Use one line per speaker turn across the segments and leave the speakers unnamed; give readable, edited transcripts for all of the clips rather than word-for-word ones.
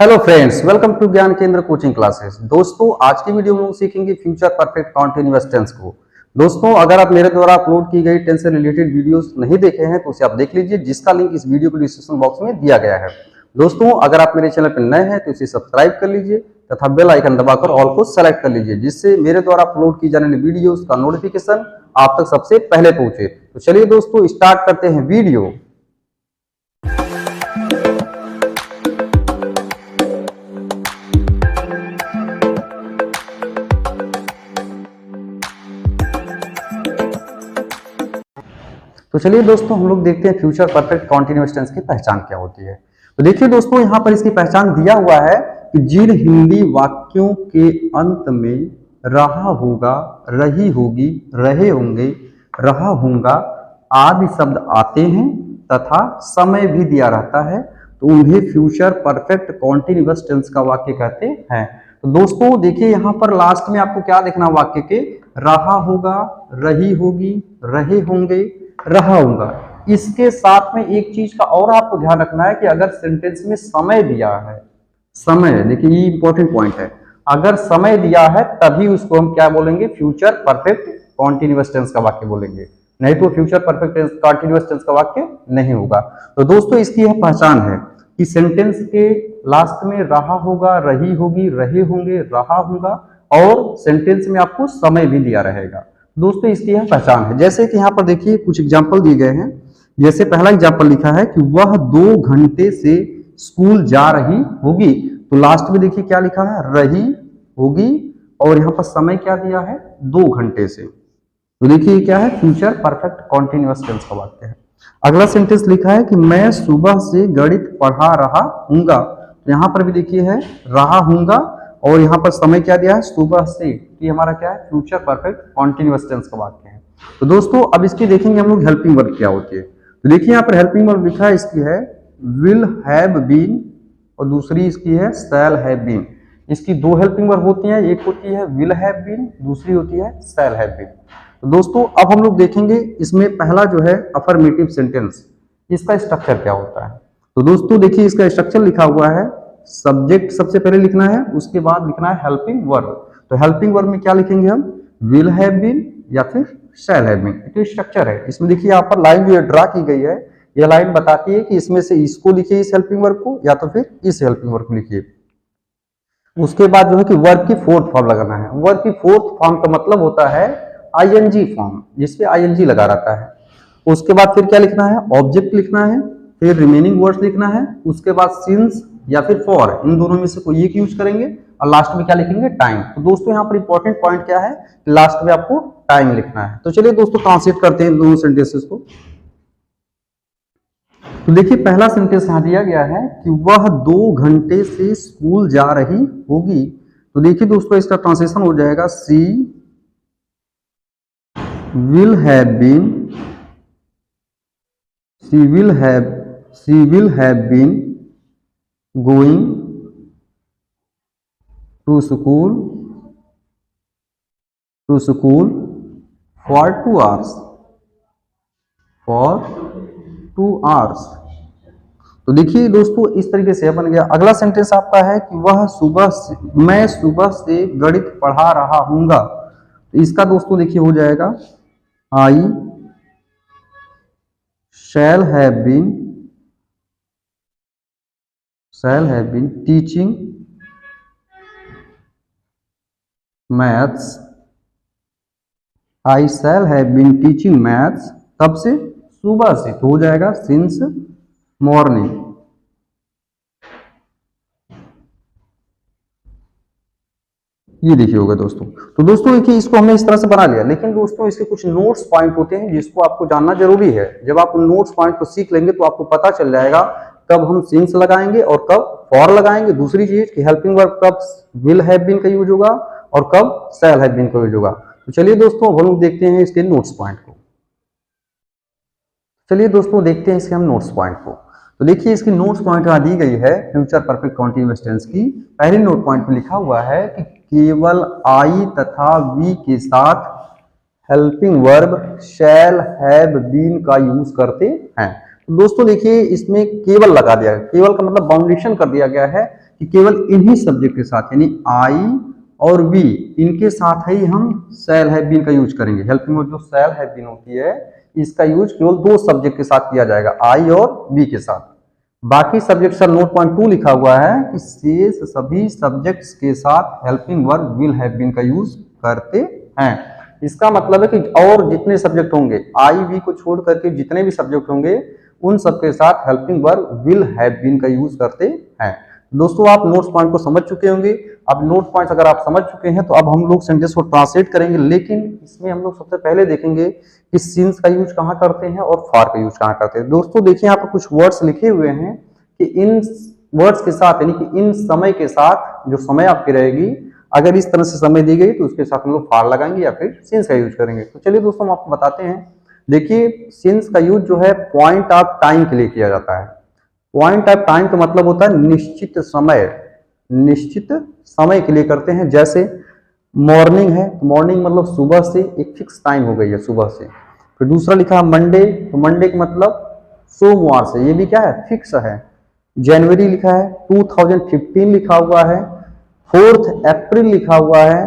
Hello friends, welcome to ज्ञान केंद्र coaching classes. दोस्तों, आज की वीडियो में हम सीखेंगे फ्यूचर परफेक्ट कंटीन्यूअस टेंस को। दोस्तों, अगर आप मेरे द्वारा अपलोड की गई टेंस से रिलेटेड वीडियोस नहीं देखे हैं तो उसे आप देख लीजिए, जिसका लिंक इस वीडियो के डिस्क्रिप्शन बॉक्स में दिया गया है। दोस्तों, अगर आप मेरे चैनल पर नए हैं तो इसे सब्सक्राइब कर लीजिए तथा बेल आइकन दबाकर ऑल को सेलेक्ट कर लीजिए, जिससे मेरे द्वारा अपलोड की जाने वाली वीडियोस का नोटिफिकेशन आप तक सबसे पहले पहुंचे। तो चलिए दोस्तों, स्टार्ट करते हैं वीडियो। तो चलिए दोस्तों, हम लोग देखते हैं फ्यूचर परफेक्ट कॉन्टिन्यूअस टेंस की पहचान क्या होती है। तो देखिए दोस्तों, यहाँ पर इसकी पहचान दिया हुआ है कि जिन हिंदी वाक्यों के अंत में रहा होगा, रही होगी, रहे होंगे, रहा होगा आदि शब्द आते हैं तथा समय भी दिया रहता है, तो उन्हें फ्यूचर परफेक्ट कॉन्टिन्यूअस टेंस का वाक्य कहते हैं। तो दोस्तों देखिए, यहाँ पर लास्ट में आपको क्या देखना, वाक्य के रहा होगा, रही होगी, रहे होंगे, रहा होगा। इसके साथ में एक चीज का और आपको ध्यान रखना है कि अगर सेंटेंस में समय दिया है, समय, देखिए ये इंपॉर्टेंट पॉइंट है, अगर समय दिया है तभी उसको हम क्या बोलेंगे, फ्यूचर परफेक्ट कॉन्टिन्यूअस टेंस का वाक्य बोलेंगे, नहीं तो future perfect tense continuous tense का वाक्य नहीं होगा। तो दोस्तों, इसकी यह पहचान है कि सेंटेंस के लास्ट में रहा होगा, रही होगी, रहे होंगे, रहा होगा और सेंटेंस में आपको समय भी दिया रहेगा। दोस्तों, इसकी यह पहचान है। जैसे कि यहाँ पर देखिए कुछ एग्जाम्पल दिए गए हैं। जैसे पहला एग्जाम्पल लिखा है कि वह 2 घंटे से स्कूल जा रही होगी, तो लास्ट में देखिए क्या लिखा है, रही होगी, और यहाँ पर समय क्या दिया है, 2 घंटे से। तो देखिए क्या है, फ्यूचर परफेक्ट कॉन्टिन्यूअस टेंस का वाक्य है। अगला सेंटेंस लिखा है कि मैं सुबह से गणित पढ़ा रहा हूंगा, तो यहाँ पर भी देखिए है रहा हूंगा और यहाँ पर समय क्या दिया है, सुबह से। ये हमारा क्या है, फ्यूचर परफेक्ट कॉन्टिन्यूअस टेंस का वाक्य है। तो दोस्तों, अब इसकी देखेंगे हम लोग हेल्पिंग वर्ब क्या होती है। तो देखिए यहाँ पर हेल्पिंग वर्ब लिखा है, इसकी है विल हैव बीन और दूसरी इसकी है शैल हैव बीन। इसकी 2 हेल्पिंग वर्ब होती हैं, एक होती है विल हैव बीन, दूसरी होती है शैल हैव बीन। तो दोस्तों, अब हम लोग देखेंगे इसमें पहला जो है अफर्मेटिव सेंटेंस, इसका स्ट्रक्चर क्या होता है। तो दोस्तों देखिए, इसका स्ट्रक्चर लिखा हुआ है, सब्जेक्ट सबसे पहले लिखना है, उसके बाद लिखना है हेल्पिंग वर्ब। तो हेल्पिंग वर्ब में क्या लिखेंगे हम, विल हैव बीन या फिर शैल हैव बीन। तो स्ट्रक्चर है। इसमें देखिए यहाँ पर लाइन जो ड्रा की गई है, यह लाइन बताती है कि इसमें से इसको लिखिए, इस हेल्पिंग वर्ब को, या तो फिर इस हेल्पिंग वर्ब को लिखिए। उसके बाद जो है कि वर्ब की 4th फॉर्म लगाना है। वर्ब की 4th फॉर्म का मतलब होता है आईएनजी फॉर्म, जिसपे आईएनजी लगा रहता है। उसके बाद फिर क्या लिखना है, ऑब्जेक्ट लिखना है, फिर रिमेनिंग वर्ड्स लिखना है, उसके बाद सिंस या फिर फॉर, इन दोनों में से कोई एक यूज करेंगे, और लास्ट में क्या लिखेंगे, टाइम। तो दोस्तों यहाँ पर इंपॉर्टेंट पॉइंट क्या है, लास्ट में आपको टाइम लिखना है। तो चलिए दोस्तों, ट्रांसलेट करते हैं दोनों सेंटेंसेस को। तो देखिए पहला सेंटेंस यहाँ दिया गया है कि वह 2 घंटे से स्कूल जा रही होगी। तो देखिए दोस्तों, इसका ट्रांसलेशन हो जाएगा, she will have been, she will have been going to school for 2 hours, तो देखिए दोस्तों, इस तरीके से बन गया। अगला सेंटेंस आपका है कि मैं सुबह से गणित पढ़ा रहा हूंगा। तो इसका दोस्तों देखिए हो जाएगा, I shall have been teaching maths, I shall have been teaching maths, कब से, सुबह से। तो हो जाएगा सिंस मॉर्निंग। ये देखिए होगा दोस्तों। तो दोस्तों देखिए, इसको हमने इस तरह से बना लिया, लेकिन दोस्तों इसके कुछ नोट्स पॉइंट होते हैं जिसको आपको जानना जरूरी है। जब आप उन नोट्स पॉइंट को सीख लेंगे तो आपको पता चल जाएगा कब हम सिंस लगाएंगे और कब फॉर लगाएंगे। दूसरी चीज कि हेल्पिंग वर्ब कब विल हैव बीन का यूज होगा और कब शैल हैव बीन का यूज होगा। तो चलिए दोस्तों, हम लोग देखते हैं इसके नोट्स पॉइंट को। चलिए दोस्तों, देखते हैं इसके हम नोट्स पॉइंट को। तो देखिए, इसकी नोट्स पॉइंट यहाँ दी गई है फ्यूचर परफेक्ट कॉन्टिन्यूअस टेंस की। पहले नोट पॉइंट में लिखा हुआ है कि केवल आई तथा वी के साथ helping verb shall have been का यूज करते हैं। तो दोस्तों देखिए, इसमें केवल लगा दिया, केवल का मतलब बाउंडेशन कर दिया गया है कि केवल इन्हीं सब्जेक्ट के साथ यानी आई और बी इनके साथ ही हम शैल हैव बीन का यूज करेंगे। हेल्पिंग वर्ब जो शैल हैव बीन होती है इसका यूज केवल दो सब्जेक्ट के साथ किया जाएगा, आई और बी के साथ। बाकी सब्जेक्ट सर नोट पॉइंट 2 लिखा हुआ है कि शेष सभी सब्जेक्ट्स के साथ helping verb will have been का यूज करते हैं। इसका मतलब है कि और जितने सब्जेक्ट होंगे आई बी को छोड़ करके जितने भी सब्जेक्ट होंगे उन सबके साथ helping verb will have been का यूज करते हैं। दोस्तों आप नोट्स पॉइंट को समझ चुके होंगे। अब नोट पॉइंट्स अगर आप समझ चुके हैं तो अब हम लोग सेंटेंस को ट्रांसलेट करेंगे, लेकिन इसमें हम लोग सबसे पहले देखेंगे कि सिंस का यूज कहाँ करते हैं और फॉर का यूज कहाँ करते हैं। दोस्तों देखिए यहाँ पर कुछ वर्ड्स लिखे हुए हैं कि इन वर्ड्स के साथ यानी कि इन समय के साथ जो समय आपकी रहेगी अगर इस तरह से समय दी गई तो उसके साथ हम लोग फॉर लगाएंगे या फिर सिंस का यूज करेंगे। तो चलिए दोस्तों हम आपको बताते हैं। देखिए सिंस का यूज जो है पॉइंट ऑफ टाइम के लिए किया जाता है। पॉइंट ऑफ टाइम का मतलब होता है निश्चित समय के लिए करते हैं। जैसे मॉर्निंग है, मॉर्निंग मतलब सुबह से, एक फिक्स टाइम हो गई है सुबह से। फिर दूसरा लिखा है मंडे, तो मंडे का मतलब सोमवार से, ये भी क्या है फिक्स है। जनवरी लिखा है, 2015 लिखा हुआ है, 4 अप्रैल लिखा हुआ है,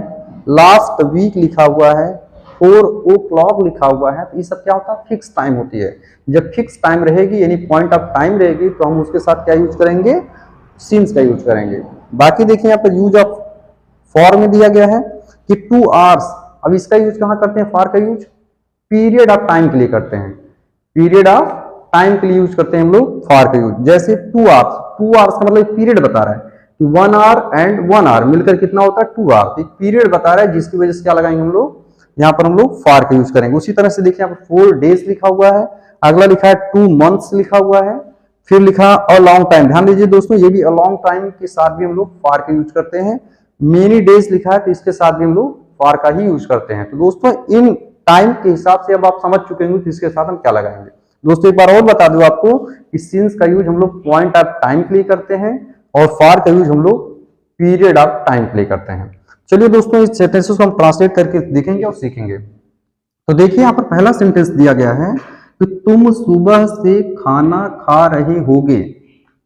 लास्ट वीक लिखा हुआ है, 4 o'clock लिखा हुआ है। तो ये सब क्या होता है फिक्स टाइम होती है। जब फिक्स टाइम रहेगी यानी पॉइंट ऑफ टाइम रहेगी तो हम उसके साथ क्या यूज करेंगे, सिंस का यूज करेंगे। बाकी देखिए यहाँ पर यूज ऑफ फॉर में दिया गया है कि 2 hours। अब इसका यूज कहाँ करते हैं, फॉर का यूज पीरियड ऑफ टाइम के लिए करते हैं। पीरियड ऑफ टाइम के लिए यूज करते हैं हम लोग फॉर का यूज। जैसे 2 hours, 2 hours का मतलब पीरियड बता रहा है कि 1 hour एंड 1 hour मिलकर कितना होता है 2 hour। एक पीरियड बता रहा है जिसकी वजह से क्या लगाएंगे हम लोग, यहाँ पर हम लोग फॉर का यूज करेंगे। उसी तरह से देखिए यहाँ पर 4 days लिखा हुआ है, अगला लिखा है 2 months लिखा हुआ है, फिर लिखा अ लॉन्ग टाइम। ध्यान दीजिए दोस्तों ये भी अ लॉन्ग टाइम के साथ भी हम लोग फॉर का यूज करते हैं। मेनी डेज लिखा है तो इसके साथ भी हम लोग फॉर का ही यूज करते हैं। तो दोस्तों इन टाइम के हिसाब से अब आप समझ चुके होंगे कि इसके साथ हम क्या लगाएंगे। दोस्तों एक बार और बता दूं आपको कि सिंस का यूज हम लोग पॉइंट ऑफ टाइम के लिए करते हैं और फॉर का यूज हम लोग पीरियड ऑफ टाइम के लिए करते हैं। चलिए दोस्तों इस सेंटेंसेस को हम ट्रांसलेट करके देखेंगे और सीखेंगे। तो देखिए यहाँ पर पहला सेंटेंस दिया गया है कि तुम सुबह से खाना खा रहे होगे।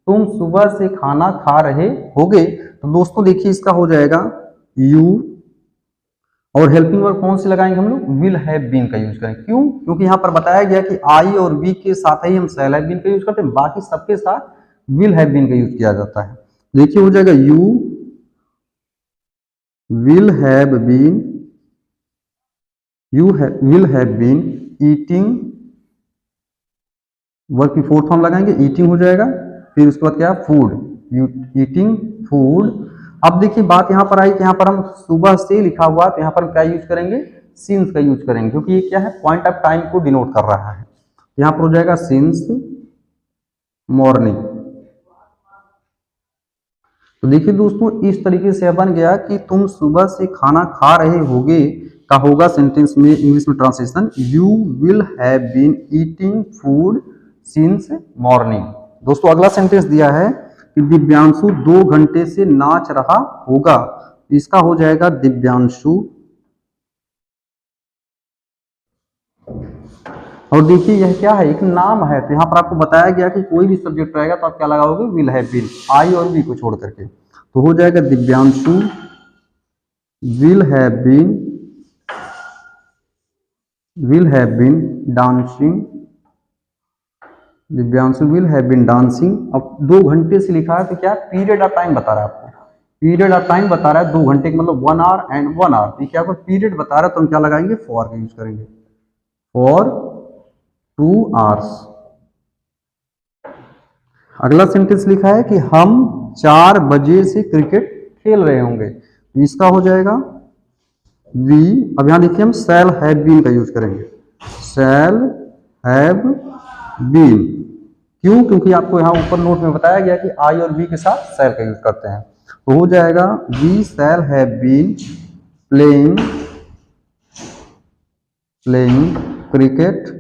तुम सुबह से खाना खा रहे होगे। तो दोस्तों देखिए इसका हो जाएगा यू और हेल्पिंग वर्ब कौन से लगाएंगे हम लोग, विल हैव बीन का यूज करेंगे। क्यों, क्योंकि यहाँ पर बताया गया कि आई और बी के साथ ही हम शैल हैव बीन का यूज करते हैं, बाकी सबके साथ विल हैव बीन का यूज किया जाता है। देखिए हो जाएगा you will have been, will have been eating, verb की फोर्थ फॉर्म लगाएंगे ईटिंग हो जाएगा। फिर उसके बाद क्या फूड, ईटिंग फूड। अब देखिए बात यहाँ पर आई कि यहाँ पर हम सुबह से लिखा हुआ तो यहाँ पर हम क्या यूज करेंगे, सिंस का यूज करेंगे, क्योंकि ये क्या है पॉइंट ऑफ टाइम को डिनोट कर रहा है। यहाँ पर हो जाएगा सिंस मॉर्निंग। तो देखिए दोस्तों इस तरीके से बन गया कि तुम सुबह से खाना खा रहे होगे का होगा सेंटेंस में इंग्लिश में translation you will have been eating food since morning. दोस्तों अगला सेंटेंस दिया है कि दिव्यांशु 2 घंटे से नाच रहा होगा। इसका हो जाएगा दिव्यांशु। और देखिए यह क्या है, एक नाम है। तो यहाँ पर आपको बताया गया कि कोई भी सब्जेक्ट रहेगा तो आप क्या लगाओगे, विल हैव बीन, आई और बी को छोड़ करके। तो हो जाएगा Divyanshu will have been dancing. Divyanshu will have been dancing. अब 2 घंटे से लिखा है तो क्या पीरियड ऑफ टाइम बता रहा है आपको, पीरियड ऑफ टाइम बता रहा है 2 घंटे का मतलब 1 hour एंड 1 hour। तो क्या आपको पीरियड बता रहा है तो हम क्या लगाएंगे, फॉर का यूज करेंगे, फॉर 2 hours। अगला सेंटेंस लिखा है कि हम 4 बजे से क्रिकेट खेल रहे होंगे। इसका हो जाएगा वी। अब यहां देखिए हम शैल हैव बीन का यूज करेंगे, शैल हैव बीन। क्यों, क्योंकि आपको यहाँ ऊपर नोट में बताया गया कि आई और बी के साथ शैल का यूज करते हैं। तो हो जाएगा we shall have been playing cricket.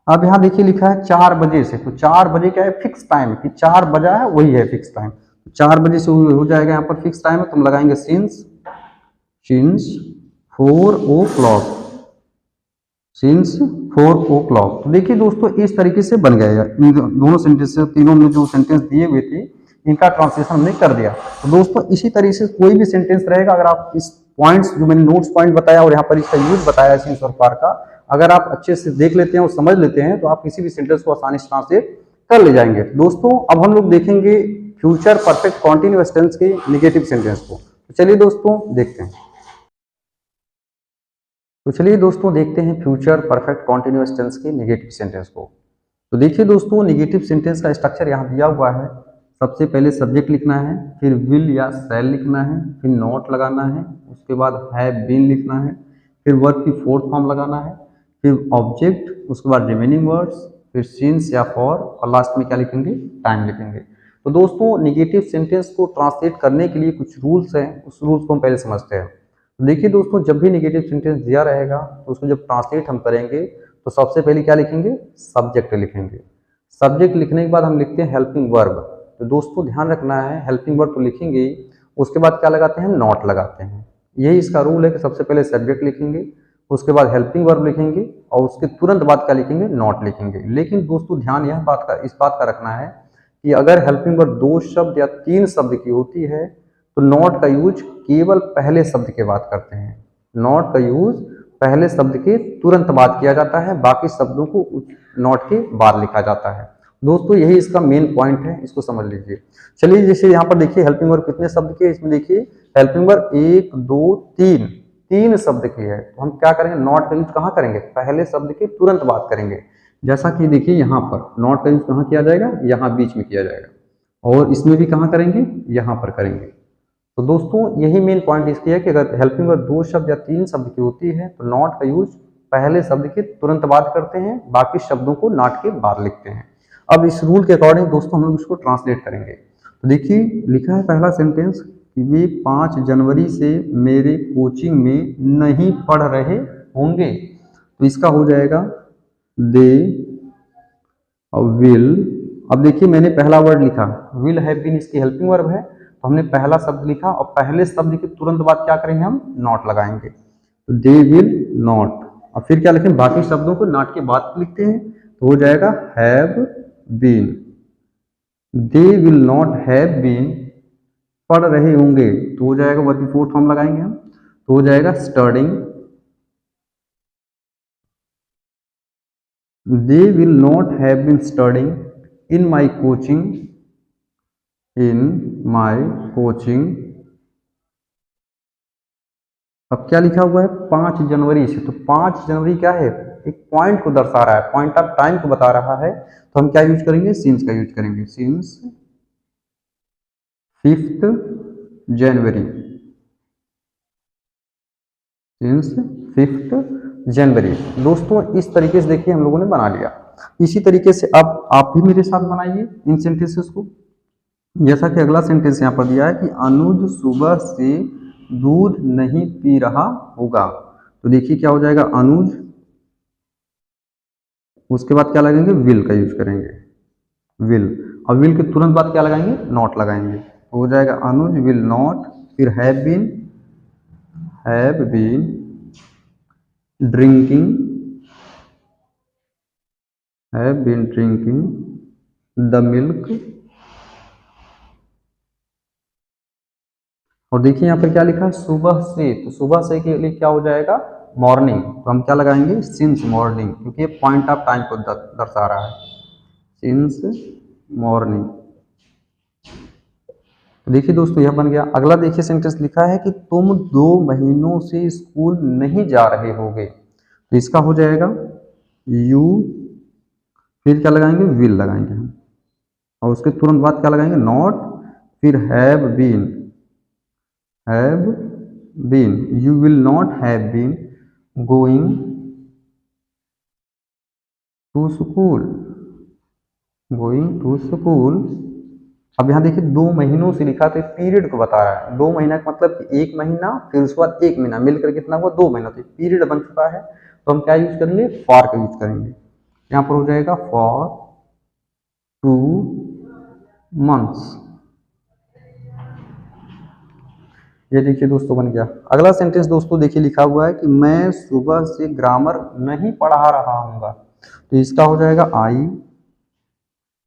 अब यहाँ देखिए लिखा है 4 बजे से, तो 4 बजे क्या है फिक्स टाइम कि 4 बजा है वही है फिक्स टाइम। 4 बजे से हो जाएगा यहाँ पर फिक्स टाइम है तो हम लगाएंगे सिंस 4 o'clock, सिंस 4 o'clock। तो देखिए दोस्तों इस तरीके से बन गया। इन दोनों सेंटेंस, तीनों में जो सेंटेंस दिए हुए थे इनका ट्रांसलेशन हमने कर दिया। तो दोस्तों इसी तरीके से कोई भी सेंटेंस रहेगा, अगर आप इस पॉइंट्स जो मैंने नोट्स पॉइंट बताया और यहाँ पर इसका यूज बताया सिंस और फॉर का, अगर आप अच्छे से देख लेते हैं और समझ लेते हैं तो आप किसी भी सेंटेंस को आसानी से ट्रांसलेट कर ले जाएंगे। दोस्तों अब हम लोग देखेंगे फ्यूचर परफेक्ट कॉन्टिन्यूअस टेंस के नेगेटिव सेंटेंस को। तो चलिए दोस्तों देखते हैं। देखते हैं फ्यूचर परफेक्ट कॉन्टिन्यूअस टेंस के नेगेटिव सेंटेंस को। तो देखिए दोस्तों, नेगेटिव सेंटेंस का स्ट्रक्चर यहाँ दिया हुआ है। सबसे पहले सब्जेक्ट लिखना है, फिर विल या शैल लिखना है, फिर नॉट लगाना है, उसके बाद हैव बीन लिखना है, फिर वर्ब की फोर्थ फॉर्म लगाना है, फिर ऑब्जेक्ट, उसके बाद रिमेनिंग वर्ड्स, फिर सिंस या फॉर, और लास्ट में क्या लिखेंगे, टाइम लिखेंगे। तो दोस्तों नेगेटिव सेंटेंस को ट्रांसलेट करने के लिए कुछ रूल्स हैं, उस रूल्स को हम पहले समझते हैं। तो देखिए दोस्तों, जब भी नेगेटिव सेंटेंस दिया रहेगा तो उसको जब ट्रांसलेट हम करेंगे तो सबसे पहले क्या लिखेंगे, सब्जेक्ट लिखेंगे। सब्जेक्ट लिखने के बाद हम लिखते हैं हेल्पिंग वर्ब। तो दोस्तों ध्यान रखना है, हेल्पिंग वर्ब तो लिखेंगे ही, उसके बाद क्या लगाते हैं, नॉट लगाते हैं। यही इसका रूल है कि सबसे पहले सब्जेक्ट लिखेंगे, उसके बाद हेल्पिंग वर्ब लिखेंगे और उसके तुरंत बाद क्या लिखेंगे, नॉट लिखेंगे। लेकिन दोस्तों ध्यान इस बात का रखना है कि अगर हेल्पिंग वर्ब 2 शब्द या 3 शब्द की होती है तो नॉट का यूज केवल पहले शब्द के बाद करते हैं। नॉट का यूज पहले शब्द के तुरंत बाद किया जाता है, बाकी शब्दों को नॉट के बाद लिखा जाता है। दोस्तों यही इसका मेन पॉइंट है, इसको समझ लीजिए। चलिए जैसे यहाँ पर देखिए हेल्पिंग वर्ब कितने शब्द के, इसमें देखिए हेल्पिंग वर्ब 1 2 3 शब्द की है। तो हम क्या करेंगे, नॉट का यूज कहाँ करेंगे, पहले शब्द के तुरंत बाद करेंगे। जैसा कि देखिए यहाँ पर नॉट का यूज कहाँ किया जाएगा, यहाँ बीच में किया जाएगा, और इसमें भी कहाँ करेंगे, यहाँ पर करेंगे। तो दोस्तों यही मेन पॉइंट इसकी है कि अगर हेल्पिंग वर्ब 2 शब्द या 3 शब्द की होती है तो नॉट का यूज पहले शब्द के तुरंत बाद करते हैं, बाकी शब्दों को नॉट के बाद लिखते हैं। अब इस रूल के अकॉर्डिंग दोस्तों हम लोग इसको ट्रांसलेट करेंगे। तो देखिए लिखा है पहला सेंटेंस कि वे 5 जनवरी से मेरे कोचिंग में नहीं पढ़ रहे होंगे। तो इसका हो जाएगा दे विल। अब देखिए मैंने पहला वर्ड लिखा, विल हैव बीन इसकी हेल्पिंग वर्ब है, तो हमने पहला शब्द लिखा और पहले शब्द के तुरंत बाद क्या करेंगे, हम नॉट लगाएंगे। तो दे विल नॉट, और फिर क्या लिखें, बाकी शब्दों को नॉट के बाद लिखते हैं, तो हो जाएगा have been. They will not have been, पढ़ रहे होंगे, तो हो जाएगा वर्ब की फोर्थ फॉर्म लगाएंगे हम, तो हो जाएगा studying. They will not have been studying in my coaching, in my coaching. अब क्या लिखा हुआ है, 5 जनवरी से, तो 5 जनवरी क्या है, एक पॉइंट को दर्शा रहा है, पॉइंट ऑफ टाइम को बता रहा है, तो हम क्या यूज करेंगे, सिंस का यूज करेंगे। सिंस 5th जनवरी, सिंस 5th जनवरी। दोस्तों इस तरीके से देखिए हम लोगों ने बना लिया। इसी तरीके से अब आप भी मेरे साथ बनाइए इन सेंटेंसेस को। जैसा कि अगला सेंटेंस यहाँ पर दिया है कि अनुज सुबह से दूध नहीं पी रहा होगा। तो देखिए क्या हो जाएगा, अनुज, उसके बाद क्या लगाएंगे, विल का यूज करेंगे, विल, और विल के तुरंत बाद क्या लगाएंगे, नॉट लगाएंगे, तो हो जाएगा अनुज विल नॉट, फिर have been drinking, have been drinking the milk. और देखिए यहाँ पर क्या लिखा है, सुबह से, तो सुबह से के लिए क्या हो जाएगा, मॉर्निंग, तो हम क्या लगाएंगे, सिंस मॉर्निंग, क्योंकि ये पॉइंट ऑफ टाइम को दर्शा रहा है, सिंस मॉर्निंग। तो देखिए दोस्तों यह बन गया। अगला देखिए सेंटेंस लिखा है कि तुम 2 महीनों से स्कूल नहीं जा रहे होगे। तो इसका हो जाएगा यू, फिर क्या लगाएंगे, विल लगाएंगे हम, और उसके तुरंत बाद क्या लगाएंगे, नॉट, फिर have been, you will not have been going to school। अब यहाँ देखिए 2 महीनों से लिखा, तो पीरियड को बता रहा है। 2 महीना का मतलब कि 1 महीना, फिर उसके बाद 1 महीना मिलकर कितना हुआ, 2 महीना, तो पीरियड बन चुका है, तो हम क्या यूज करेंगे, फॉर का यूज करेंगे। यहाँ पर हो जाएगा फॉर 2 months। ये देखिए दोस्तों बन गया। अगला सेंटेंस दोस्तों देखिए लिखा हुआ है कि मैं सुबह से ग्रामर नहीं पढ़ा रहा हूँगा। तो इसका हो जाएगा आई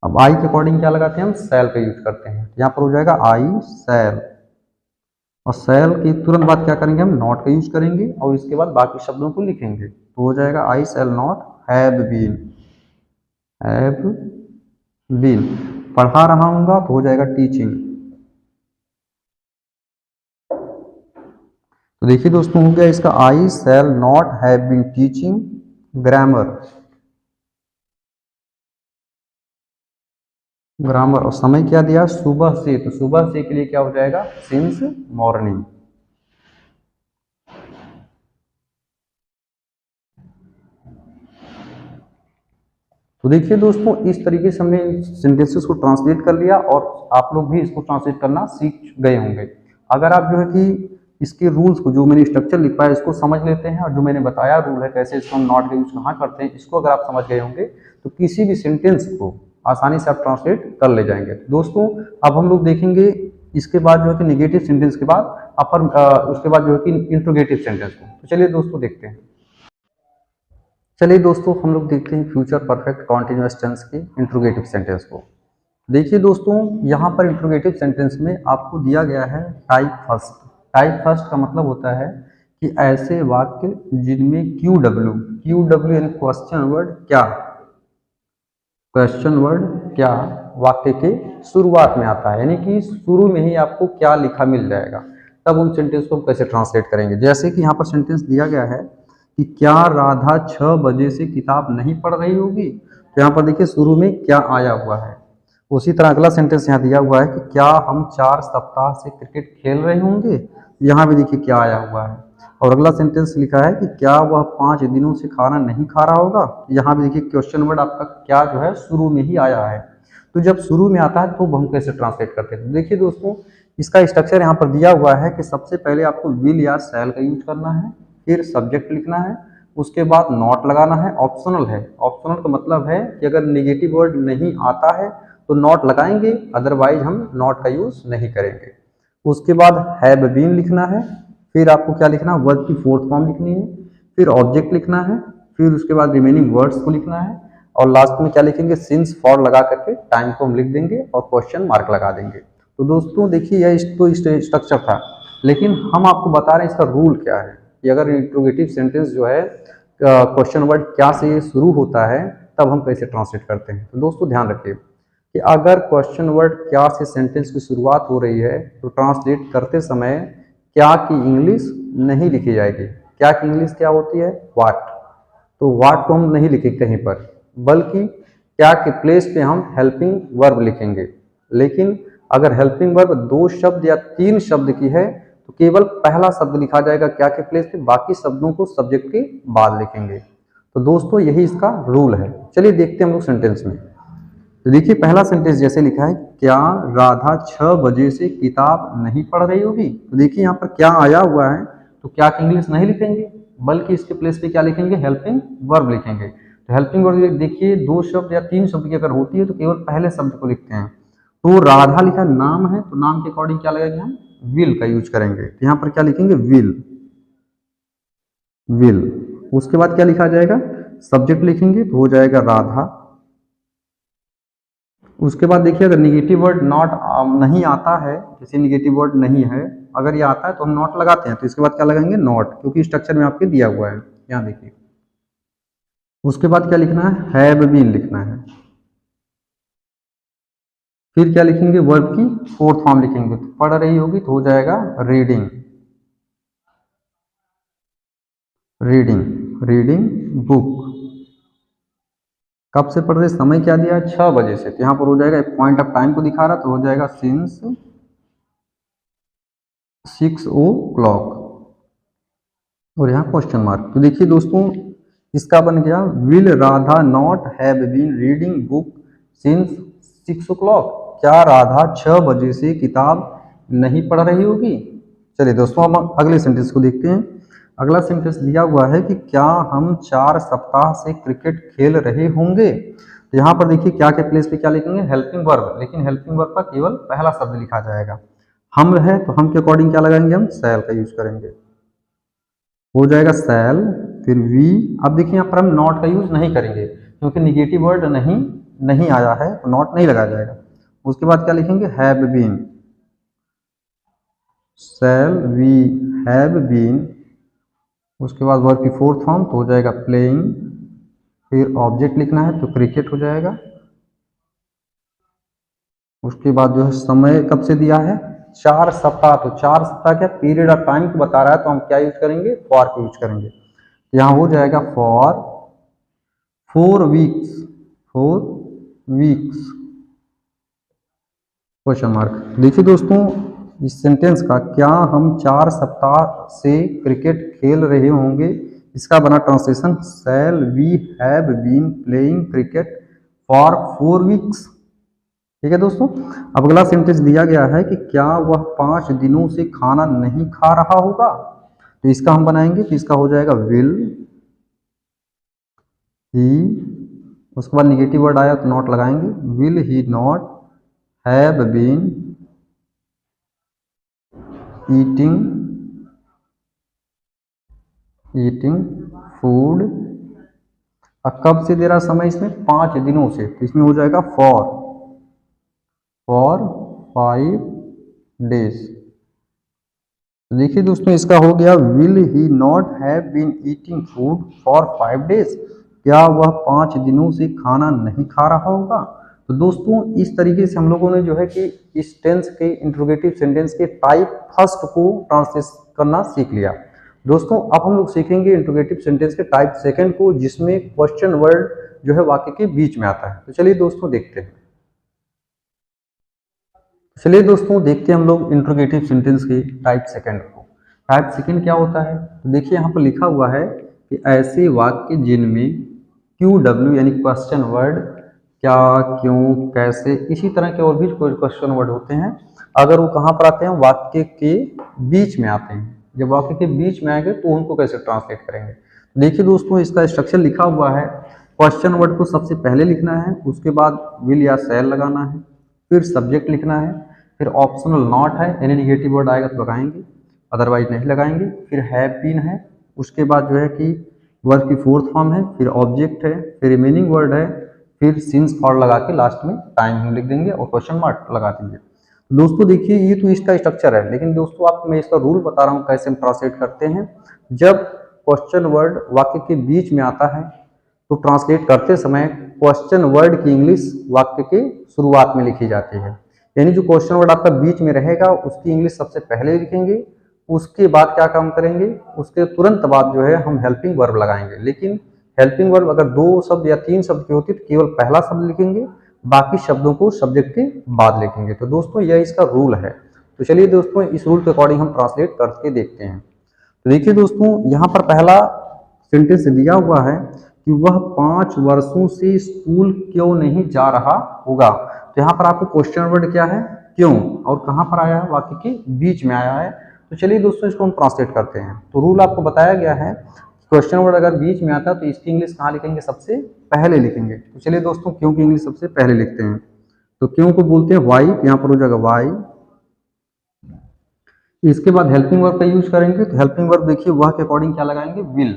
अब आई के अकॉर्डिंग क्या लगाते हैं हम, शैल का यूज करते हैं। यहाँ पर हो जाएगा आई शैल, और शैल के तुरंत बाद क्या करेंगे हम, नॉट का यूज करेंगे और इसके बाद बाकी शब्दों को लिखेंगे। तो हो जाएगा I shall not have been, have been, पढ़ा रहा हूँगा तो हो जाएगा टीचिंग। तो देखिए दोस्तों हो गया इसका, I shall not have been teaching grammar, grammar. और समय क्या दिया, सुबह से, तो सुबह से के लिए क्या हो जाएगा, सिंस मॉर्निंग। तो देखिए दोस्तों इस तरीके से हमने सेंटेंसेस को ट्रांसलेट कर लिया और आप लोग भी इसको ट्रांसलेट करना सीख गए होंगे। अगर आप जो है कि इसके रूल्स को, जो मैंने स्ट्रक्चर लिखा है इसको समझ लेते हैं और जो मैंने बताया रूल है कैसे इसको हम नॉट का यूज कहाँ करते हैं, इसको अगर आप समझ गए होंगे तो किसी भी सेंटेंस को आसानी से आप ट्रांसलेट कर ले जाएंगे। तो दोस्तों अब हम लोग देखेंगे इसके बाद जो है कि निगेटिव सेंटेंस के बाद अपर उसके बाद जो है कि इंट्रोगेटिव सेंटेंस को। तो चलिए दोस्तों देखते हैं। चलिए दोस्तों हम लोग देखते हैं फ्यूचर परफेक्ट कॉन्टिन्यूअस टेंस के इंट्रोगेटिव सेंटेंस को। देखिए दोस्तों यहाँ पर इंट्रोगेटिव सेंटेंस में आपको दिया गया है टाइप फर्स्ट। टाइप फर्स्ट का मतलब होता है कि ऐसे वाक्य जिनमें क्यू डब्ल्यू यानी क्वेश्चन वर्ड क्या, क्वेश्चन वर्ड क्या वाक्य के शुरुआत में आता है, यानी कि शुरू में ही आपको क्या लिखा मिल जाएगा, तब उन सेंटेंस को हम कैसे ट्रांसलेट करेंगे। जैसे कि यहाँ पर सेंटेंस दिया गया है कि क्या राधा 6 बजे से किताब नहीं पढ़ रही होगी, तो यहाँ पर देखिए शुरू में क्या आया हुआ है। उसी तरह अगला सेंटेंस यहाँ दिया हुआ है कि क्या हम 4 सप्ताह से क्रिकेट खेल रहे होंगे, यहाँ भी देखिए क्या आया हुआ है। और अगला सेंटेंस लिखा है कि क्या वह 5 दिनों से खाना नहीं खा रहा होगा, यहाँ भी देखिए क्वेश्चन वर्ड आपका क्या जो है शुरू में ही आया है। तो जब शुरू में आता है तो हम कैसे ट्रांसलेट करते हैं। तो देखिए दोस्तों इसका स्ट्रक्चर यहाँ पर दिया हुआ है कि सबसे पहले आपको विल या शैल का यूज करना है, फिर सब्जेक्ट लिखना है, उसके बाद नॉट लगाना है। ऑप्शनल है, ऑप्शनल का मतलब है कि अगर नेगेटिव वर्ड नहीं आता है तो नॉट लगाएंगे, अदरवाइज हम नॉट का यूज नहीं करेंगे। उसके बाद हैव बीन लिखना है, फिर आपको क्या लिखना है, वर्ब की फोर्थ फॉर्म लिखनी है, फिर ऑब्जेक्ट लिखना है, फिर उसके बाद रिमेनिंग वर्ड्स को लिखना है, और लास्ट में क्या लिखेंगे, सिंस फॉर लगा करके टाइम को हम लिख देंगे और क्वेश्चन मार्क लगा देंगे। तो दोस्तों देखिए यह तो स्ट्रक्चर था, लेकिन हम आपको बता रहे हैं इसका रूल क्या है कि अगर इंट्रोगेटिव सेंटेंस जो है क्वेश्चन वर्ड क्या से शुरू होता है तब हम कैसे ट्रांसलेट करते हैं। तो दोस्तों ध्यान रखिए कि अगर क्वेश्चन वर्ड क्या से सेंटेंस की शुरुआत हो रही है तो ट्रांसलेट करते समय क्या की इंग्लिश नहीं लिखी जाएगी। क्या की इंग्लिश क्या होती है, वाट। तो वाट को हम नहीं लिखेंगे कहीं पर, बल्कि क्या के प्लेस पे हम हेल्पिंग वर्ब लिखेंगे। लेकिन अगर हेल्पिंग वर्ब 2 शब्द या 3 शब्द की है तो केवल पहला शब्द लिखा जाएगा क्या के प्लेस पे, बाकी शब्दों को सब्जेक्ट के बाद लिखेंगे। तो दोस्तों यही इसका रूल है। चलिए देखते हैं हम लोग सेंटेंस में। तो देखिए पहला सेंटेंस जैसे लिखा है, क्या राधा 6 बजे से किताब नहीं पढ़ रही होगी। तो देखिए यहाँ पर क्या आया हुआ है, तो क्या की इंग्लिश नहीं लिखेंगे, बल्कि इसके प्लेस पे क्या लिखेंगे, हेल्पिंग वर्ब लिखेंगे। तो हेल्पिंग वर्ब देखिए 2 शब्द या 3 शब्द की अगर होती है तो केवल पहले शब्द को लिखते हैं। तो राधा लिखा नाम है, तो नाम के अकॉर्डिंग क्या लगेगा, हम विल का यूज करेंगे। तो यहाँ पर क्या लिखेंगे, विल, विल। उसके बाद क्या लिखा जाएगा, सब्जेक्ट लिखेंगे तो हो जाएगा राधा। उसके बाद देखिए अगर निगेटिव वर्ड नॉट नहीं आता है, जैसे निगेटिव वर्ड नहीं है, अगर ये आता है तो हम नॉट लगाते हैं, तो इसके बाद क्या लगाएंगे, नॉट, क्योंकि स्ट्रक्चर में आपके दिया हुआ है। यहाँ देखिए उसके बाद क्या लिखना है, हैव बीन लिखना है। फिर क्या लिखेंगे, वर्ब की फोर्थ फॉर्म लिखेंगे, तो पढ़ रही होगी तो हो जाएगा रीडिंग, रीडिंग, रीडिंग बुक। कब से पढ़ रहे, समय क्या दिया है, 6 बजे से, तो यहाँ पर हो जाएगा पॉइंट ऑफ टाइम को दिखा रहा, तो हो जाएगा सिंस 6 o'clock, और यहाँ क्वेश्चन मार्क। तो देखिए दोस्तों इसका बन गया, will Radha not have been reading book since 6 o'clock। क्या राधा 6 बजे से किताब नहीं पढ़ रही होगी। चलिए दोस्तों हम अगले सेंटेंस को देखते हैं। अगला सेंटेंस दिया हुआ है कि क्या हम 4 सप्ताह से क्रिकेट खेल रहे होंगे। तो यहाँ पर देखिए क्या के प्लेस पे क्या लिखेंगे, हेल्पिंग वर्ब, लेकिन हेल्पिंग वर्ब का केवल पहला शब्द लिखा जाएगा। हम है तो हम के अकॉर्डिंग क्या लगाएंगे, हम शैल का यूज करेंगे, हो जाएगा शैल, फिर वी। अब देखिए यहाँ पर हम नॉट का यूज नहीं करेंगे क्योंकि निगेटिव वर्ड नहीं नहीं आया है तो नॉट नहीं लगाया जाएगा। उसके बाद क्या लिखेंगे, have been, shall we have been. उसके बाद वर्ब की फोर्थ फॉर्म तो हो जाएगा प्लेइंग, फिर ऑब्जेक्ट लिखना है तो क्रिकेट हो जाएगा। उसके बाद जो है समय कब से दिया है, 4 सप्ताह, तो 4 सप्ताह क्या पीरियड ऑफ टाइम को बता रहा है तो हम क्या यूज करेंगे, फॉर को यूज करेंगे। यहाँ हो जाएगा for 4 weeks, 4 weeks question mark. देखिए दोस्तों इस सेंटेंस का क्या हम 4 सप्ताह से क्रिकेट खेल रहे होंगे, इसका बना translation shall we have been playing cricket for 4 weeks. ठीक है दोस्तों, अब अगला सेंटेंस दिया गया है कि क्या वह 5 दिनों से खाना नहीं खा रहा होगा, तो इसका हम बनाएंगे तो इसका हो जाएगा विल ही, उसके बाद निगेटिव वर्ड आया तो नॉट लगाएंगे, will he not have been eating food. अब कब से दे रहा समय इसमें, 5 दिनों से, तो इसमें हो जाएगा फॉर 5 डेज। तो देखिए दोस्तों इसका हो गया will he not have been eating food for 5 days, क्या वह 5 दिनों से खाना नहीं खा रहा होगा। तो दोस्तों इस तरीके से हम लोगों ने जो है कि इस टेंस के इंट्रोगेटिव सेंटेंस के टाइप फर्स्ट को ट्रांसलेट करना सीख लिया। दोस्तों अब हम लोग सीखेंगे इंट्रोगेटिव सेंटेंस के टाइप सेकंड को, जिसमें क्वेश्चन वर्ड जो है वाक्य के बीच में आता है। तो चलिए दोस्तों देखते हैं। चलिए दोस्तों देखते हैं हम लोग इंट्रोगेटिव सेंटेंस के टाइप सेकंड को। टाइप सेकंड क्या होता है, तो देखिए यहाँ पर लिखा हुआ है कि ऐसे वाक्य जिनमें QW यानी क्वेश्चन वर्ड, क्या, क्यों, कैसे, इसी तरह के और भी क्वेश्चन वर्ड होते हैं, अगर वो कहाँ पर आते हैं, वाक्य के बीच में आते हैं। जब वाक्य के बीच में आएंगे तो उनको कैसे ट्रांसलेट करेंगे। देखिए दोस्तों इसका स्ट्रक्चर लिखा हुआ है, क्वेश्चन वर्ड को सबसे पहले लिखना है, उसके बाद विल या शैल लगाना है, फिर सब्जेक्ट लिखना है, फिर ऑप्शनल नॉट है, यानी निगेटिव वर्ड आएगा तो लगाएंगे, अदरवाइज नहीं लगाएंगे, फिर हैव बीन है, उसके बाद जो है कि वर्ब की फोर्थ फॉर्म है, फिर ऑब्जेक्ट है, फिर रिमेनिंग वर्ड है, फिर सिंस फॉर लगा के लास्ट में टाइम हम लिख देंगे और क्वेश्चन मार्क लगा देंगे। दोस्तों देखिए ये तो इसका स्ट्रक्चर है, लेकिन दोस्तों आपको मैं इसका रूल बता रहा हूँ कैसे हम ट्रांसलेट करते हैं। जब क्वेश्चन वर्ड वाक्य के बीच में आता है तो ट्रांसलेट करते समय क्वेश्चन वर्ड की इंग्लिश वाक्य के शुरुआत में लिखी जाती है, यानी जो क्वेश्चन वर्ड आपका बीच में रहेगा उसकी इंग्लिश सबसे पहले लिखेंगे, उसके बाद क्या काम करेंगे, उसके तुरंत बाद जो है हम हेल्पिंग वर्ब लगाएंगे। लेकिन हेल्पिंग वर्ब अगर 2 शब्द या 3 शब्द की होती तो केवल पहला शब्द लिखेंगे, बाकी शब्दों को सब्जेक्ट के बाद लिखेंगे। तो दोस्तों यह इसका रूल है। तो चलिए दोस्तों इस रूल के अकॉर्डिंग हम ट्रांसलेट करके देखते हैं। तो देखिए दोस्तों यहाँ पर पहला सेंटेंस दिया हुआ है कि वह 5 वर्षों से स्कूल क्यों नहीं जा रहा होगा। तो यहाँ पर आपको क्वेश्चन वर्ड क्या है, क्यों, और कहाँ पर आया है, वाक्य के बीच में आया है। तो चलिए दोस्तों इसको हम ट्रांसलेट करते हैं। तो रूल आपको बताया गया है, क्वेश्चन वर्ड अगर बीच में आता है तो इसकी इंग्लिश कहाँ लिखेंगे, सबसे पहले लिखेंगे। तो चलिए दोस्तों क्यों की इंग्लिश सबसे पहले लिखते हैं। तो क्यों को बोलते हैं वाई, तो यहाँ पर हो जाएगा वाई। इसके बाद हेल्पिंग वर्ब का यूज करेंगे, तो हेल्पिंग वर्ब देखिए वह के अकॉर्डिंग क्या लगाएंगे, विल,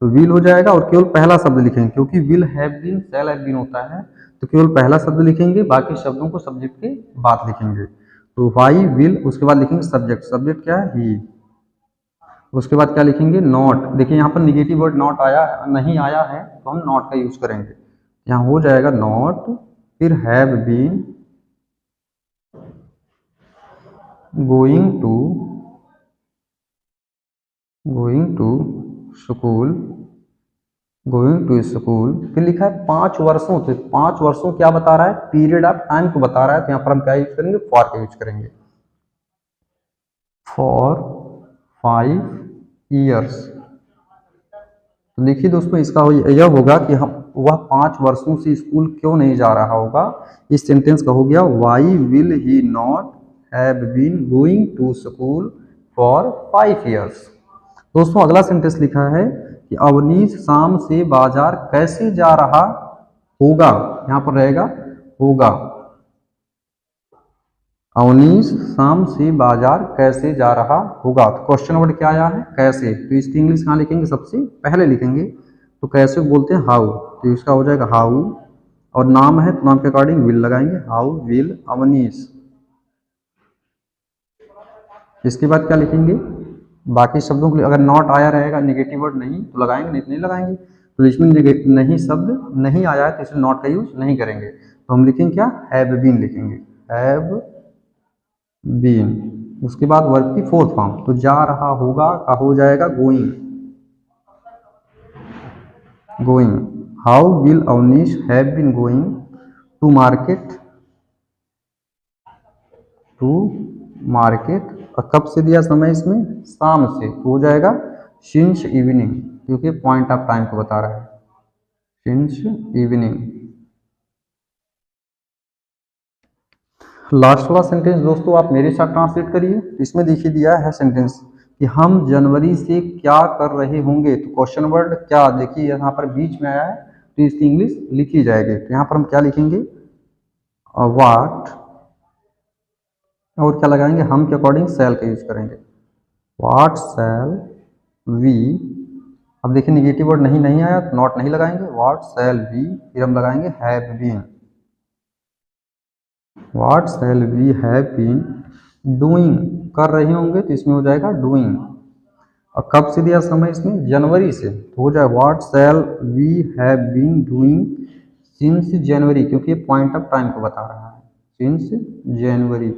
तो विल हो जाएगा और केवल पहला शब्द लिखेंगे, क्योंकि will have been shall have been होता है तो केवल पहला शब्द लिखेंगे, बाकी शब्दों को सब्जेक्ट के बाद लिखेंगे। तो वाई विल, उसके बाद लिखेंगे सब्जेक्ट, सब्जेक्ट क्या है, ही, उसके बाद क्या लिखेंगे, नॉट। देखिए यहाँ पर निगेटिव वर्ड नॉट आया नहीं आया है तो हम नॉट का यूज करेंगे, यहाँ हो जाएगा नॉट, फिर have been going to school, going to school, फिर लिखा है 5 वर्षों से। 5 वर्षों क्या बता रहा है, पीरियड ऑफ टाइम को बता रहा है, तो यहाँ पर हम क्या यूज करेंगे, फॉर का यूज करेंगे, फॉर 5 ईयर्स। तो देखिए दोस्तों इसका यह होगा कि हम वह 5 वर्षों से स्कूल क्यों नहीं जा रहा होगा। इस सेंटेंस का हो गया why will he not have been going to school for 5 years. दोस्तों अगला सेंटेंस लिखा है कि अवनीश शाम से बाजार कैसे जा रहा होगा, यहाँ पर रहेगा होगा, अवनीश शाम से बाजार कैसे जा रहा होगा। तो क्वेश्चन वर्ड क्या आया है, कैसे, तो इसकी इंग्लिश कहाँ लिखेंगे, सबसे पहले लिखेंगे, तो कैसे बोलते हैं हाउ, तो इसका हो जाएगा हाउ और नाम है तो नाम के अकॉर्डिंग विल लगाएंगे, हाउ विल अवनीश। इसके बाद क्या लिखेंगे, बाकी शब्दों के लिए अगर नॉट आया रहेगा नेगेटिव वर्ड नहीं तो लगाएंगे, नहीं तो नहीं लगाएंगे। तो इसमें नहीं शब्द नहीं आया है तो इसमें नॉट का यूज नहीं करेंगे, तो हम लिखेंगे क्या, हैव बीन लिखेंगे, हैव बीन। उसके बाद वर्ब की फोर्थ फॉर्म, तो जा रहा होगा का हो जाएगा going, going. How will Avnish have been going to market, to market. और कब से दिया समय इसमें, शाम से, तो हो जाएगा सिंस इवनिंग, क्योंकि पॉइंट ऑफ टाइम को बता रहा है, सिंस इवनिंग। लास्ट वाला सेंटेंस दोस्तों आप मेरे साथ ट्रांसलेट करिए। इसमें देखिए दिया है सेंटेंस कि हम जनवरी से क्या कर रहे होंगे, तो क्वेश्चन वर्ड क्या, देखिए यहाँ पर बीच में आया है तो इसकी इंग्लिश लिखी जाएगी। तो यहाँ पर हम क्या लिखेंगे, व्हाट, और क्या लगाएंगे, हम के अकॉर्डिंग शैल का यूज करेंगे, व्हाट शैल वी। अब देखिए निगेटिव वर्ड नहीं आया तो नॉट नहीं लगाएंगे, व्हाट शैल वी, फिर हम लगाएंगे have been, what shall we have been doing, कर रहे होंगे तो इसमें हो जाएगा डूइंग। और कब से दिया समय इसमें, जनवरी से, तो हो जाए what shall we have been doing since January, क्योंकि ये पॉइंट ऑफ टाइम को बता रहा है, सिंस जनवरी।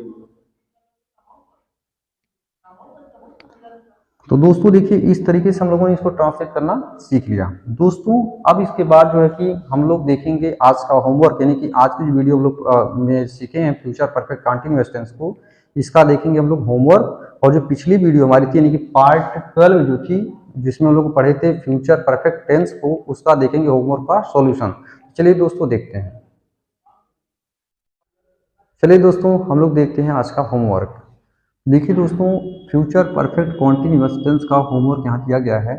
तो दोस्तों देखिए इस तरीके से हम लोगों ने इसको ट्रांसलेट करना सीख लिया। दोस्तों अब इसके बाद जो है कि हम लोग देखेंगे आज का होमवर्क, यानी कि आज की जो वीडियो हम लोग में सीखे हैं फ्यूचर परफेक्ट कंटीन्यूअस टेंस को, इसका देखेंगे हम लोग होमवर्क। और जो पिछली वीडियो हमारी थी यानी कि पार्ट 12 जो थी, जिसमें हम लोग पढ़े थे फ्यूचर परफेक्ट टेंस को, उसका देखेंगे होमवर्क का सॉल्यूशन। चलिए दोस्तों देखते हैं। चलिए दोस्तों हम लोग देखते हैं आज का होमवर्क। देखिए दोस्तों फ्यूचर परफेक्ट कॉन्टिन्यूअस टेंस का होमवर्क यहाँ दिया गया है।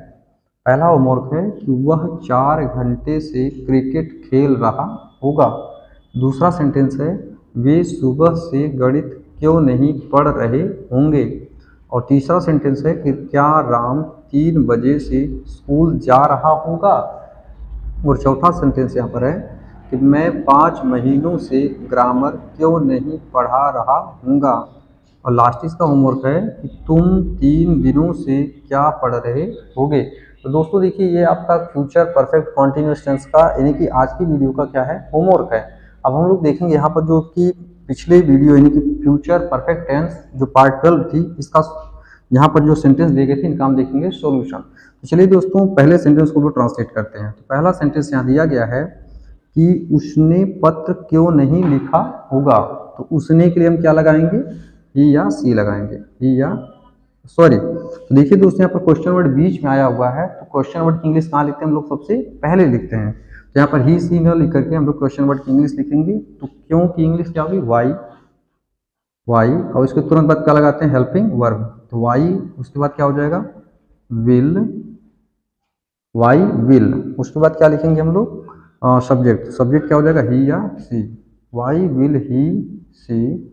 पहला होमवर्क है कि वह 4 घंटे से क्रिकेट खेल रहा होगा। दूसरा सेंटेंस है वे सुबह से गणित क्यों नहीं पढ़ रहे होंगे। और तीसरा सेंटेंस है कि क्या राम 3 बजे से स्कूल जा रहा होगा। और चौथा सेंटेंस यहाँ पर है कि मैं 5 महीनों से ग्रामर क्यों नहीं पढ़ा रहा हूँगा। और लास्ट इसका होमवर्क है कि तुम 3 दिनों से क्या पढ़ रहे होगे। तो दोस्तों देखिए ये आपका फ्यूचर परफेक्ट कॉन्टिन्यूअस टेंस का यानी कि आज की वीडियो का क्या है, होमवर्क है। अब हम लोग देखेंगे यहाँ पर जो कि पिछले वीडियो यानी कि फ्यूचर परफेक्ट टेंस जो पार्ट 12 थी, इसका यहाँ पर जो सेंटेंस दिए गए थे इनका हम देखेंगे सॉल्यूशन। तो चलिए दोस्तों पहले सेंटेंस को ट्रांसलेट करते हैं। तो पहला सेंटेंस यहाँ दिया गया है कि उसने पत्र क्यों नहीं लिखा होगा। तो उसने के लिए हम क्या लगाएंगे, ही या सी लगाएंगे, ही या सॉरी। तो देखिए दोस्तों यहाँ पर क्वेश्चन वर्ड बीच में आया हुआ है, तो क्वेश्चन वर्ड की इंग्लिश कहाँ लिखते हैं हम लोग, सबसे पहले लिखते हैं। तो यहाँ पर ही सी न लिख करके हम लोग क्वेश्चन वर्ड की इंग्लिश लिखेंगे। तो क्यों की इंग्लिश क्या होगी, वाई, वाई। और इसके तुरंत बाद क्या लगाते हैं, हेल्पिंग वर्ब। तो वाई, उसके बाद क्या हो जाएगा, विल, वाई विल। उसके बाद क्या लिखेंगे हम लोग, सब्जेक्ट, सब्जेक्ट क्या हो जाएगा, ही या सी, वाई विल ही सी।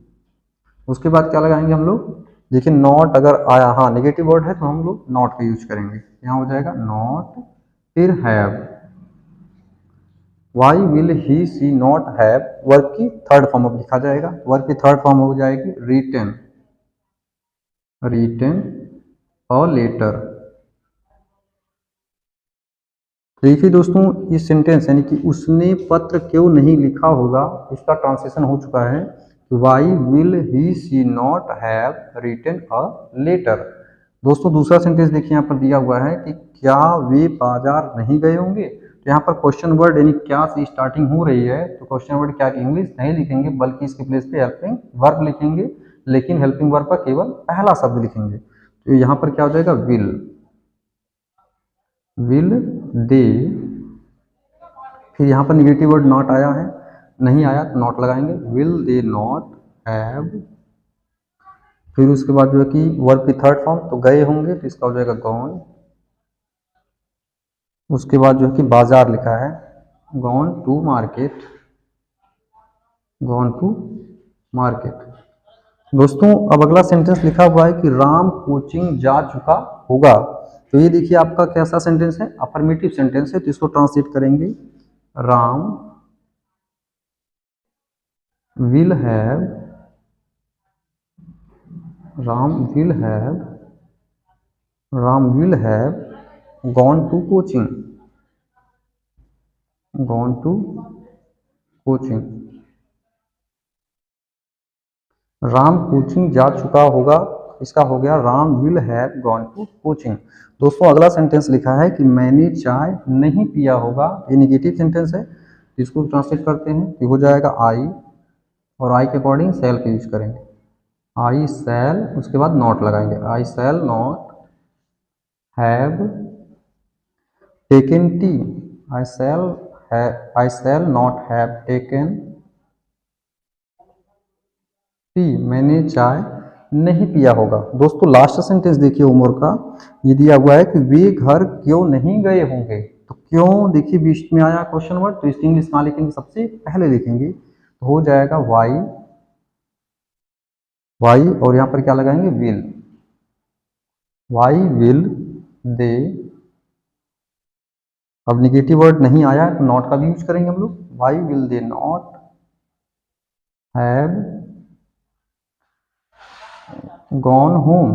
उसके बाद क्या लगाएंगे हम लोग, देखिए नॉट अगर आया, हाँ नेगेटिव वर्ड है तो हम लोग नॉट का यूज करेंगे, यहाँ हो जाएगा नॉट, फिर have, why will he she not have. Verb की थर्ड फॉर्म अब लिखा जाएगा, वर्ब की थर्ड फॉर्म हो जाएगी रिटन, रिटन और लेटर। देखिए दोस्तों ये सेंटेंस यानी कि उसने पत्र क्यों नहीं लिखा होगा, इसका ट्रांसलेशन हो चुका है why will he she not have written a letter. दोस्तों दूसरा सेंटेंस देखिए यहाँ पर दिया हुआ है कि क्या वे बाजार नहीं गए होंगे। तो यहाँ पर क्वेश्चन वर्ड यानी क्या से स्टार्टिंग हो रही है, तो क्वेश्चन वर्ड क्या की इंग्लिश नहीं लिखेंगे बल्कि इसके प्लेस पे हेल्पिंग वर्ब लिखेंगे, लेकिन हेल्पिंग वर्ब का केवल पहला शब्द लिखेंगे। तो यहाँ पर क्या हो जाएगा, विल दे। फिर यहाँ पर निगेटिव वर्ड नॉट आया है, नहीं आया तो नॉट लगाएंगे, विल दे नॉट हैव। फिर उसके बाद जो है कि वर्ब की थर्ड फॉर्म, तो गए होंगे तो इसका हो जाएगा गॉन। उसके बाद जो है कि बाजार लिखा है, gone to market, gone to market. दोस्तों अब अगला सेंटेंस लिखा हुआ है कि राम कोचिंग जा चुका होगा। तो ये देखिए आपका कैसा सेंटेंस है, अफर्मेटिव सेंटेंस है, तो इसको ट्रांसलेट करेंगे, Ram will have, Ram will have gone to coaching, Ram coaching जा चुका होगा, इसका हो गया Ram will have gone to coaching. दोस्तों अगला सेंटेंस लिखा है कि मैंने चाय नहीं पिया होगा, ये निगेटिव सेंटेंस है, इसको ट्रांसलेट करते हैं कि हो जाएगा आई, और आई के अकॉर्डिंग सेल का यूज करेंगे, आई सेल, उसके बाद नॉट लगाएंगे, I shall not have taken tea, I shall not have taken tea, मैंने चाय नहीं पिया होगा। दोस्तों लास्ट सेंटेंस देखिए होमवर्क का, ये दिया हुआ है कि वे घर क्यों नहीं गए होंगे, तो क्यों देखिए बीच में आया क्वेश्चन वर्ड, तो इसकी इंग्लिश कहाँ लिखेंगे, सबसे पहले लिखेंगे, तो हो जाएगा वाई, और यहाँ पर क्या लगाएंगे विल, वाई विल दे, अब निगेटिव वर्ड नहीं आया तो नॉट का भी यूज करेंगे हम लोग, why will they not have gone home,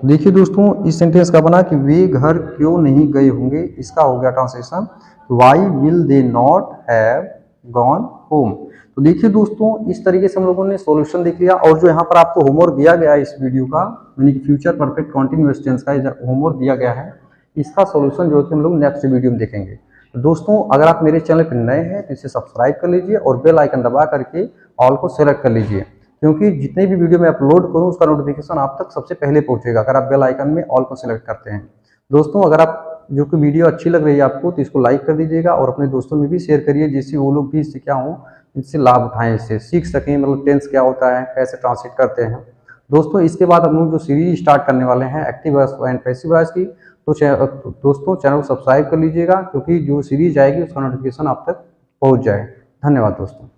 देखिए दोस्तों इस सेंटेंस का बना कि वे घर क्यों नहीं गए होंगे, इसका हो गया translation why will they not have gone home. तो देखिए दोस्तों इस तरीके से हम लोगों ने सॉल्यूशन देख लिया, और जो यहाँ पर आपको होमवर्क दिया गया है इस वीडियो का, यानी कि फ्यूचर परफेक्ट कंटीन्यूअस टेंस का होमवर्क दिया गया है, इसका सॉल्यूशन जो है कि हम लोग नेक्स्ट वीडियो में देखेंगे। तो दोस्तों अगर आप मेरे चैनल पर नए हैं तो इसे सब्सक्राइब कर लीजिए और बेल आइकन दबा करके ऑल को सेलेक्ट कर लीजिए, क्योंकि जितने भी वीडियो मैं अपलोड करूं उसका नोटिफिकेशन आप तक सबसे पहले पहुंचेगा अगर आप बेल आइकन में ऑल को सिलेक्ट करते हैं। दोस्तों अगर आप जो कि वीडियो अच्छी लग रही है आपको तो इसको लाइक कर दीजिएगा और अपने दोस्तों में भी शेयर करिए, जिससे वो लोग भी इससे क्या हो, इससे लाभ उठाएं, इससे सीख सकें, मतलब टेंस क्या होता है, कैसे ट्रांसलेट करते हैं। दोस्तों इसके बाद हम लोग जो सीरीज स्टार्ट करने वाले हैं active voice and passive voice की, तो दोस्तों चैनल को सब्सक्राइब कर लीजिएगा, क्योंकि जो सीरीज आएगी उसका नोटिफिकेशन आप तक पहुँच जाए। धन्यवाद दोस्तों।